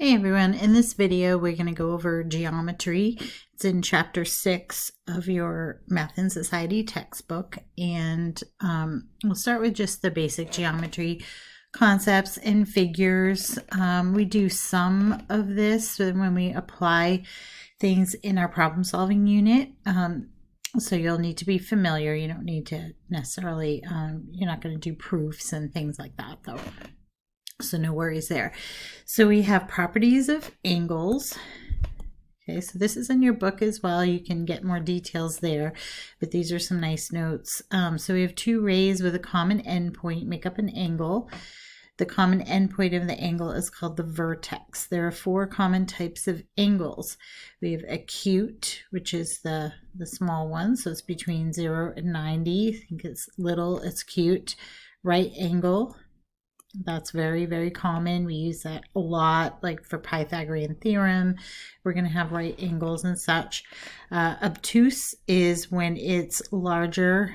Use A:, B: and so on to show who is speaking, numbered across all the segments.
A: Hey everyone, in this video we're going to go over geometry. It's in chapter 6 of your Math and Society textbook, and we'll start with just the basic geometry concepts and figures. We do some of this when we apply things in our problem solving unit, so you'll need to be familiar. You don't need to necessarily, you're not going to do proofs and things like that though. So no worries there. So we have properties of angles. Okay, so this is in your book as well. You can get more details there, but these are some nice notes. So we have two rays with a common endpoint make up an angle. The common endpoint of the angle is called the vertex. There are four common types of angles. We have acute, which is the small one, so it's between 0 and 90. I think it's little, it's acute. Right angle. That's very, very common. We use that a lot, like for Pythagorean Theorem. We're going to have right angles and such. Obtuse is when it's larger,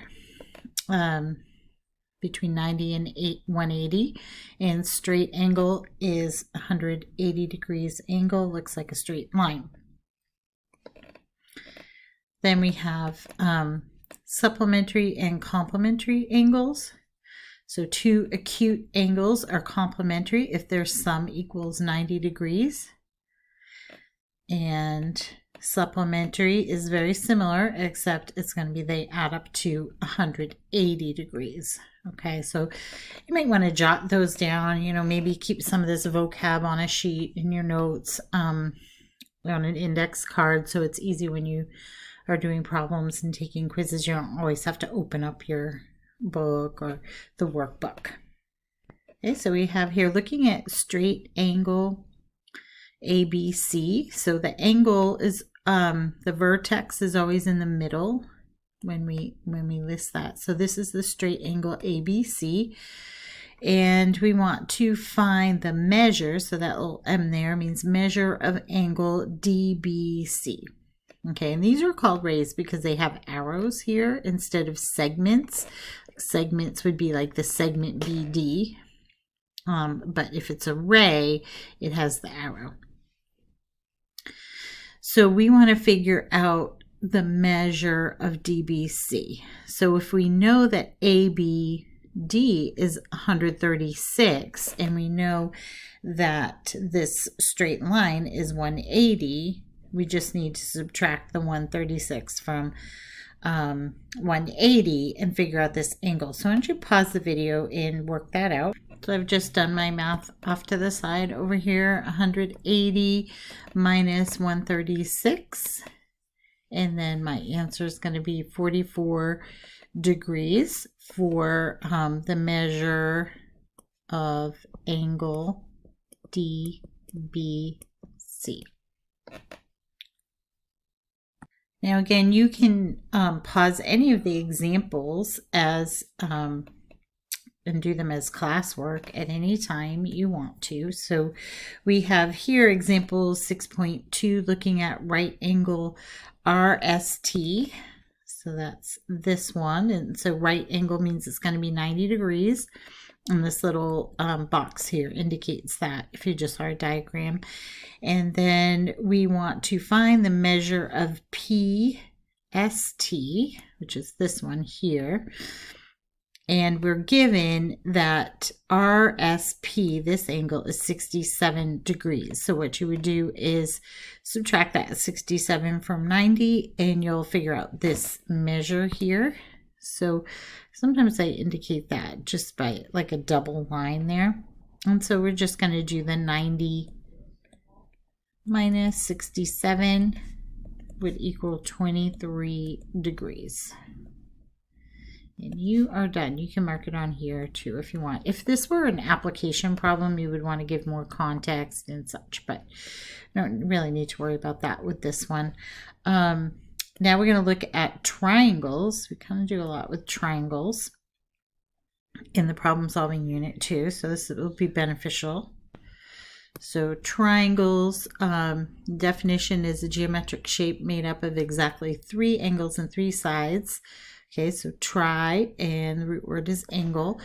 A: between 90 and 180. And straight angle is 180 degrees angle, looks like a straight line. Then we have supplementary and complementary angles. So two acute angles are complementary if their sum equals 90 degrees. And supplementary is very similar, except it's going to be they add up to 180 degrees. Okay, so you might want to jot those down, maybe keep some of this vocab on a sheet in your notes, on an index card, so it's easy when you are doing problems and taking quizzes. You don't always have to open up your book or the workbook. Okay, so we have here looking at straight angle ABC. So the angle is the vertex is always in the middle when we list that. So this is the straight angle ABC, and we want to find the measure. So that little M there means measure of angle DBC. Okay, and these are called rays because they have arrows here instead of segments. Segments would be like the segment BD, but if it's a ray, it has the arrow. So we want to figure out the measure of DBC. So if we know that ABD is 136, and we know that this straight line is 180, we just need to subtract the 136 from 180 and figure out this angle. So why don't you pause the video and work that out. So I've just done my math off to the side over here. 180 minus 136. And then my answer is going to be 44 degrees for the measure of angle DBC. Now again, you can pause any of the examples as and do them as classwork at any time you want to. So we have here example 6.2 looking at right angle RST. So that's this one. And so right angle means it's going to be 90 degrees. And this little box here indicates that if you just saw a diagram. And then we want to find the measure of PST, which is this one here. And we're given that RSP, this angle, is 67 degrees. So what you would do is subtract that 67 from 90, and you'll figure out this measure here. So sometimes I indicate that just by like a double line there. And so we're just going to do the 90 minus 67 would equal 23 degrees. And you are done. You can mark it on here too if you want. If this were an application problem, you would want to give more context and such, but you don't really need to worry about that with this one. Now we're going to look at triangles. We kind of do a lot with triangles in the problem solving unit too, so this will be beneficial. So triangles, definition is a geometric shape made up of exactly 3 angles and 3 sides. Okay, so tri, and the root word is angle.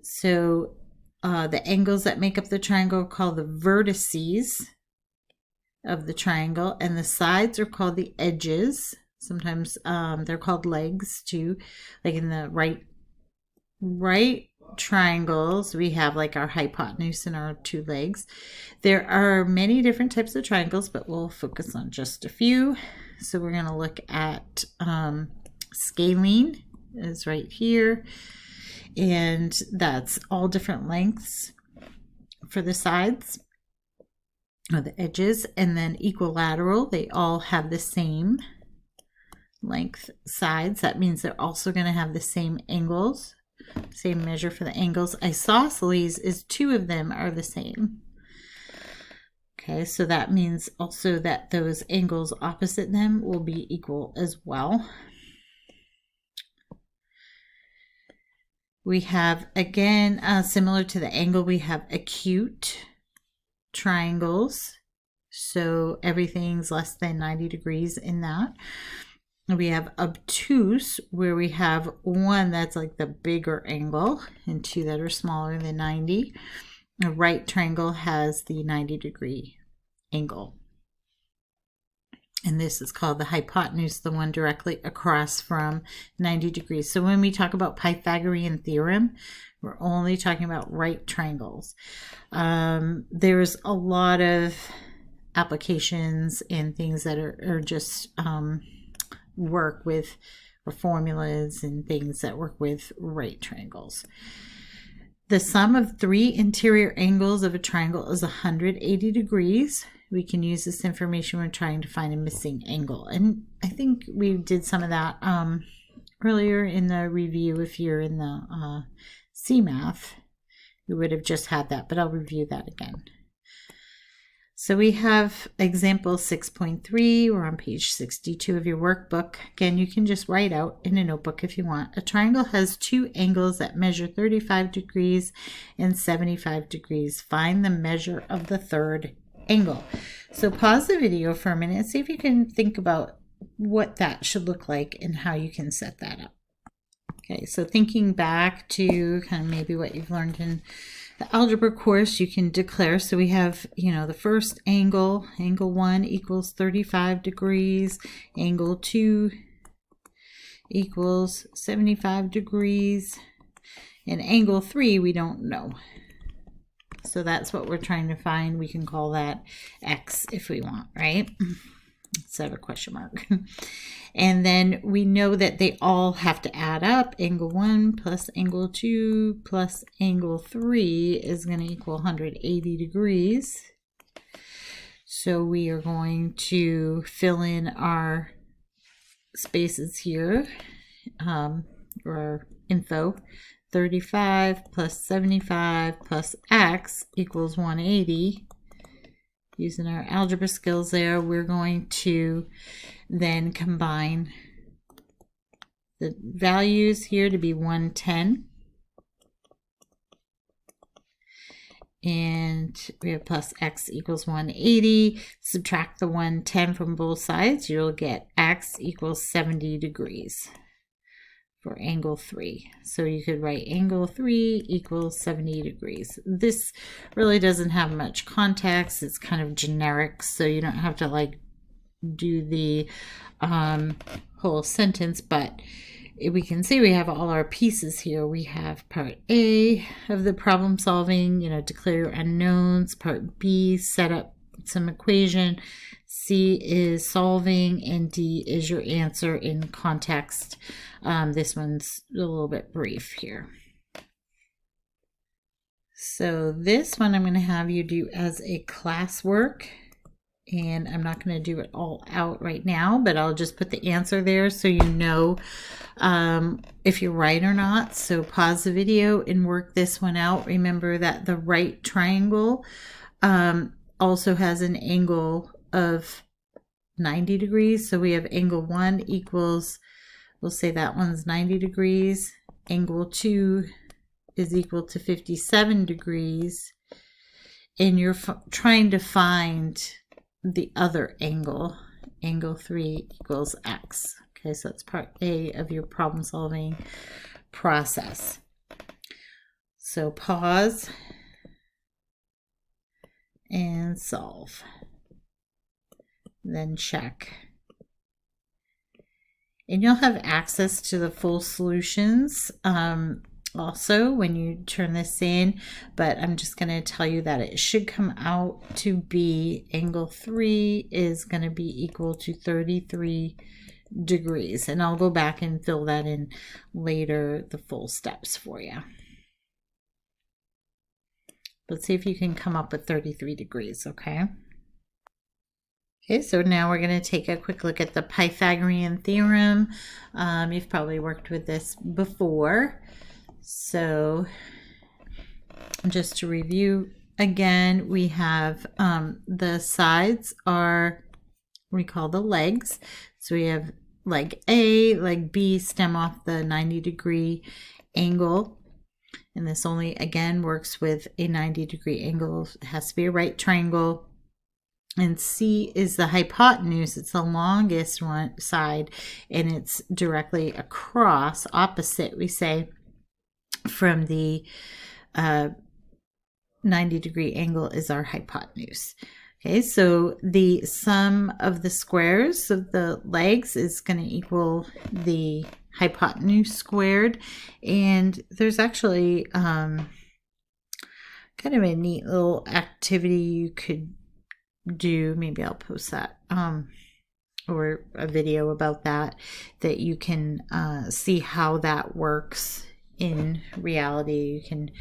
A: So the angles that make up the triangle are called the vertices. of the triangle, and the sides are called the edges. Sometimes they're called legs too. Like in the right triangles, we have like our hypotenuse and our two legs. There are many different types of triangles, but we'll focus on just a few. So we're going to look at scalene is right here, and that's all different lengths for the sides or the edges. And then equilateral, they all have the same length sides. That means they're also going to have the same angles, same measure for the angles. Isosceles is two of them are the same. Okay, so that means also that those angles opposite them will be equal as well. We have, again, similar to the angle, we have acute triangles. So everything's less than 90 degrees in that. We have obtuse, where we have one that's like the bigger angle and two that are smaller than 90. A right triangle has the 90-degree angle. And this is called the hypotenuse, the one directly across from 90 degrees. So when we talk about Pythagorean Theorem, we're only talking about right triangles. There's a lot of applications and things that are just work with formulas and things that work with right triangles. The sum of three interior angles of a triangle is 180 degrees. We can use this information when trying to find a missing angle. And I think we did some of that earlier in the review. If you're in the CMath, we would have just had that, but I'll review that again. So we have example 6.3. We're on page 62 of your workbook. Again, you can just write out in a notebook if you want. A triangle has two angles that measure 35 degrees and 75 degrees. Find the measure of the third angle. So pause the video for a minute and see if you can think about what that should look like and how you can set that up. Okay, so thinking back to kind of maybe what you've learned in the algebra course, you can declare, so we have, the first angle, angle 1 equals 35 degrees, angle 2 equals 75 degrees, and angle 3 we don't know. So that's what we're trying to find. We can call that x if we want, right? Instead of a question mark. And then we know that they all have to add up. Angle 1 plus angle 2 plus angle 3 is going to equal 180 degrees. So we are going to fill in our spaces here, or our info. 35 plus 75 plus x equals 180. Using our algebra skills there, we're going to then combine the values here to be 110. And we have plus x equals 180. Subtract the 110 from both sides, you'll get x equals 70 degrees for angle 3. So you could write angle 3 equals 70 degrees. This really doesn't have much context. It's kind of generic, so you don't have to like do the whole sentence, but we can see we have all our pieces here. We have part A of the problem solving, declare your unknowns. Part B, set up some equation. C is solving, and D is your answer in context. This one's a little bit brief here. So this one I'm going to have you do as a classwork, and I'm not going to do it all out right now, but I'll just put the answer there so you know if you're right or not. So pause the video and work this one out. Remember that the right triangle also has an angle of 90 degrees. So we have angle 1 equals, we'll say that one's 90 degrees. Angle 2 is equal to 57 degrees. And you're trying to find the other angle. Angle 3 equals x. Okay, so that's part A of your problem solving process. So pause and solve. then check. And you'll have access to the full solutions also when you turn this in, but I'm just going to tell you that it should come out to be angle 3 is going to be equal to 33 degrees. And I'll go back and fill that in later, the full steps for you. Let's see if you can come up with 33 degrees, okay? Okay, so now we're going to take a quick look at the Pythagorean Theorem. You've probably worked with this before. So just to review again, we have the sides are, we call the legs. So we have leg A, leg B stem off the 90-degree angle. And this only, again, works with a 90-degree angle. It has to be a right triangle. And C is the hypotenuse. It's the longest one side, and it's directly across, opposite, we say, from the 90-degree angle is our hypotenuse. Okay, so the sum of the squares of the legs is going to equal the hypotenuse squared. And there's actually kind of a neat little activity you could do. Maybe I'll post that or a video about that you can see how that works in reality. You can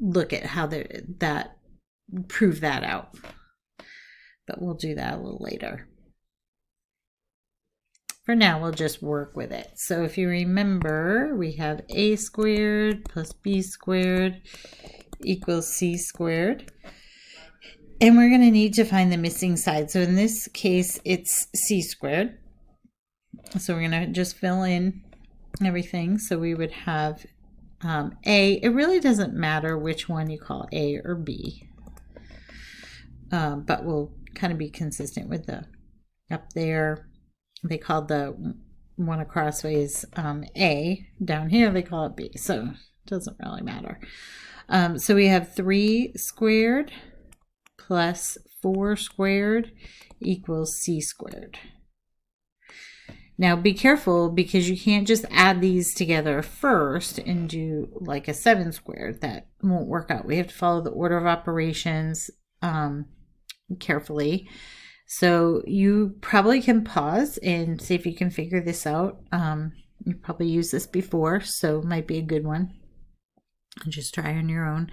A: look at how that prove that out, but we'll do that a little later. For now, we'll just work with it. So if you remember, we have a squared plus b squared equals c squared. And we're going to need to find the missing side. So in this case, it's c squared. So we're going to just fill in everything. So we would have a. It really doesn't matter which one you call a or b. But we'll kind of be consistent with the up there. They called the one acrossways a. Down here, they call it b. So it doesn't really matter. So we have 3 squared plus 4 squared equals c squared. Now be careful, because you can't just add these together first and do like a 7 squared. That won't work out. We have to follow the order of operations carefully. So you probably can pause and see if you can figure this out. You probably used this before, so it might be a good one. Just try on your own.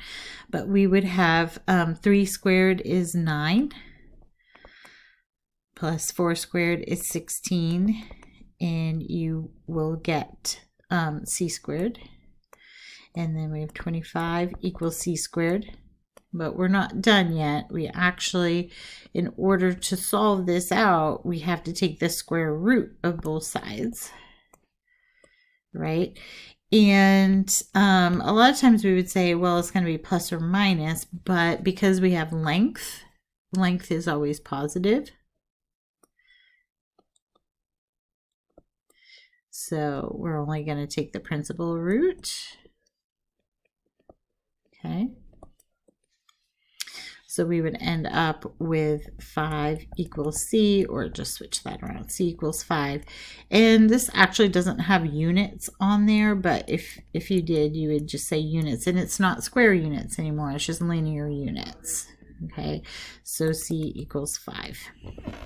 A: But we would have 3 squared is 9 plus 4 squared is 16, and you will get c squared. And then we have 25 equals c squared. But we're not done yet. We actually, in order to solve this out, we have to take the square root of both sides, right? And a lot of times we would say, well, it's going to be plus or minus, but because we have length, length is always positive. So we're only going to take the principal root. Okay. So we would end up with 5 equals c, or just switch that around, c equals 5. And this actually doesn't have units on there, but if you did, you would just say units. And it's not square units anymore, it's just linear units. Okay, so c equals 5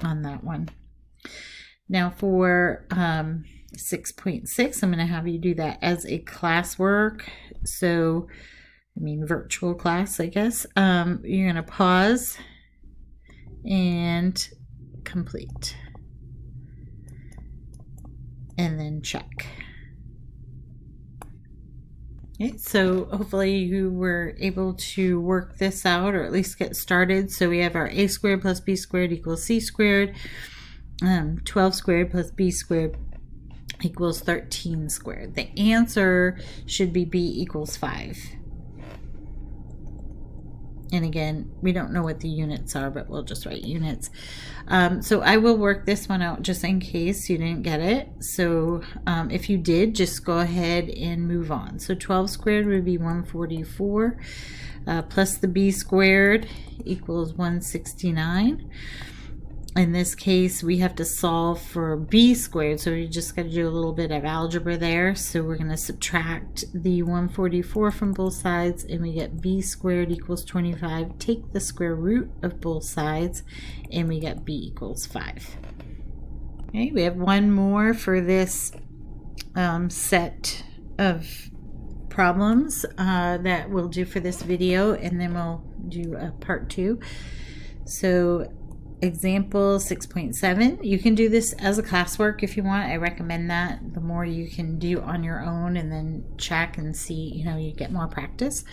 A: on that one. Now for 6.6, I'm going to have you do that as a classwork. So virtual class, I guess. You're going to pause and complete. And then check. Okay, so hopefully you were able to work this out, or at least get started. So we have our a squared plus b squared equals c squared. 12 squared plus b squared equals 13 squared. The answer should be b equals 5. And again, we don't know what the units are, but we'll just write units. So I will work this one out just in case you didn't get it. So if you did, just go ahead and move on. So 12 squared would be 144, plus the b squared equals 169. In this case, we have to solve for b squared, so we just got to do a little bit of algebra there. So we're going to subtract the 144 from both sides, and we get b squared equals 25. Take the square root of both sides, and we get b equals 5. Okay, we have one more for this set of problems that we'll do for this video, and then we'll do a part 2. So example 6.7, you can do this as a classwork if you want. I recommend that. The more you can do on your own and then check and see, you get more practice.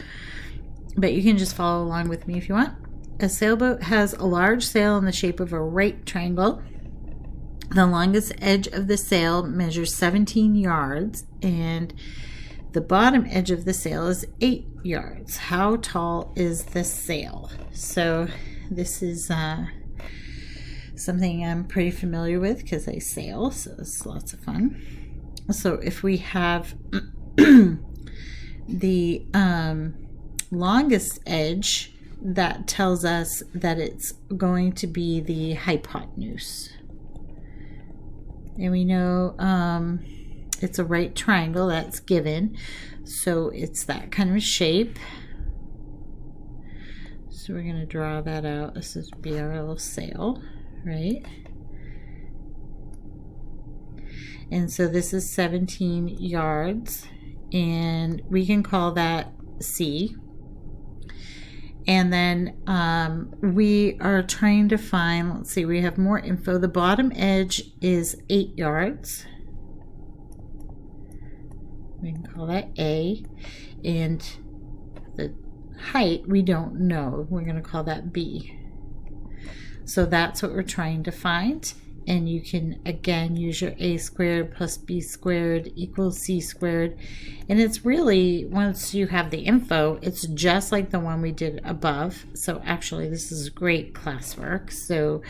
A: But you can just follow along with me if you want. A sailboat has a large sail in the shape of a right triangle. The longest edge of the sail measures 17 yards and the bottom edge of the sail is 8 yards. How tall is the sail? So this is something I'm pretty familiar with because I sail, so it's lots of fun. So if we have the longest edge, that tells us that it's going to be the hypotenuse. And we know it's a right triangle, that's given. So it's that kind of shape. So we're going to draw that out. This is be our little sail, right? And so this is 17 yards, and we can call that C. And then we are trying to find, let's see, we have more info. The bottom edge is 8 yards. We can call that A. And the height, we don't know. We're going to call that B. So that's what we're trying to find. And you can, again, use your a squared plus b squared equals c squared. And it's really, once you have the info, it's just like the one we did above. So actually, this is great classwork. So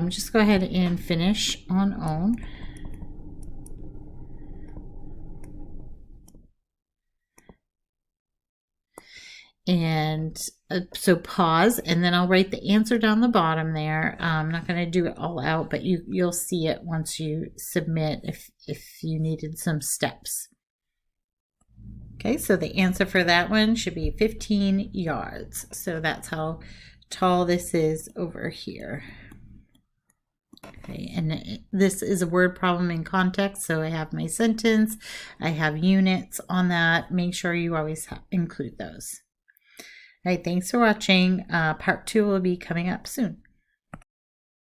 A: just go ahead and finish on own. And so pause, and then I'll write the answer down the bottom there. I'm not going to do it all out, but you'll see it once you submit if you needed some steps. Okay, so the answer for that one should be 15 yards. So that's how tall this is over here. Okay, and this is a word problem in context, so I have my sentence, I have units on that. Make sure you always include those. All right, thanks for watching. Part 2 will be coming up soon.